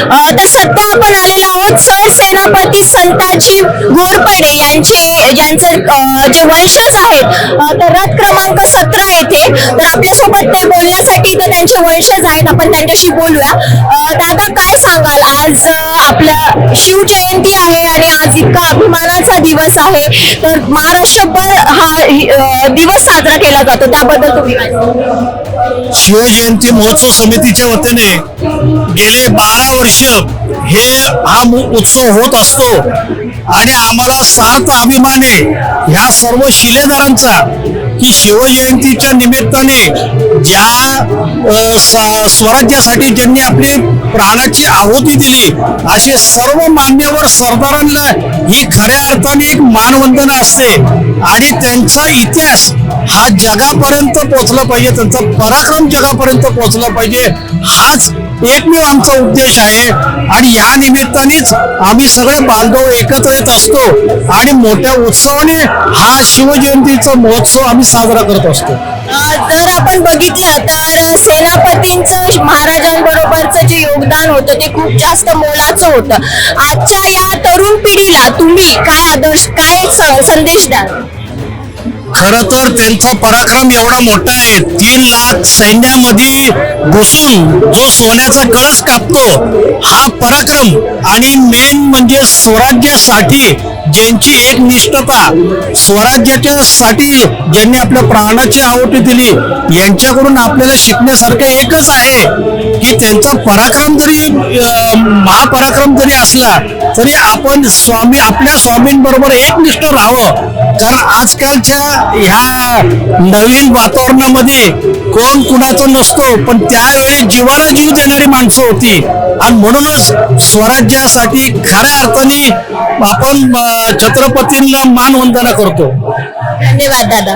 तर सध्या आपण आलेलो आहोत सरसेनापती संताजी घोरपडे यांचं जे वंशज आहेत तर रथ क्रमांक 17 येथे. तर आपल्यासोबत ते बोलण्यासाठी तर त्यांचे वंशज आहेत, आपण त्यांच्याशी बोलूया. दादा, काय सांगाल, आज आपल्या शिवजयंती आहे आणि आज इतका अभिमानाचा दिवस आहे, तर महाराष्ट्रभर हा दिवस साजरा केला जातो, त्याबद्दल तुम्ही काय सांगाल? शिवजयंती महोत्सव समितीच्या वतीने गेले 12 वर्ष हा उत्सव होत असतो आणि आम्हाला सार्थ अभिमान आहे ह्या सर्व शिलेदारांचा की शिवजयंतीच्या निमित्ताने ज्या स्वराज्यासाठी ज्यांनी आपली प्राणाची आहुती दिली असे सर्व मान्यवर सरदारांना ही खऱ्या अर्थाने एक मानवंदना असते आणि त्यांचा इतिहास हा जगापर्यंत पोहोचला पाहिजे, त्यांचा पराक्रम जगापर्यंत पोहोचला पाहिजे, हाच एकमेव आमचा उद्देश आहे. आणि या निमित्तानेच आम्ही सगळे बांधव एकत्र येत असतो आणि मोठ्या उत्सवाने हा शिवजयंतीचा महोत्सव आम्ही साजरा करत असतो. जर आपण बघितलं तर सेनापतींचं महाराजांबरोबरचं जे योगदान होतं ते खूप जास्त मोलाचं होतं. आजच्या या तरुण पिढीला तुम्ही काय आदर्श, काय एक संदेश द्याल? खर तर त्यांचा पराक्रम एवढा मोठा आहे. 3 लाख सैन्यामध्ये घुसून जो सोन्याचा कळस कापतो हा पराक्रम आणि मेन म्हणजे स्वराज्यासाठी ज्यांची एक निष्ठता, स्वराज्याच्या साठी ज्यांनी आपल्या प्राणाची आहुती दिली, यांच्याकडून आपल्याला शिकण्यासारखं एकच आहे की त्यांचा पराक्रम जरी महापराक्रम जरी असला तरी आपण आपल्या स्वामींबरोबर एकनिष्ठ राहावं. कारण आजकालच्या ह्या नवीन वातावरणामध्ये कोण कुणाचं नसतो, पण त्यावेळी जीवाला जीव देणारी माणसं होती आणि म्हणूनच स्वराज्यासाठी खऱ्या अर्थाने आपण छत्रपतींना मानवंदना करतो. धन्यवाद दादा.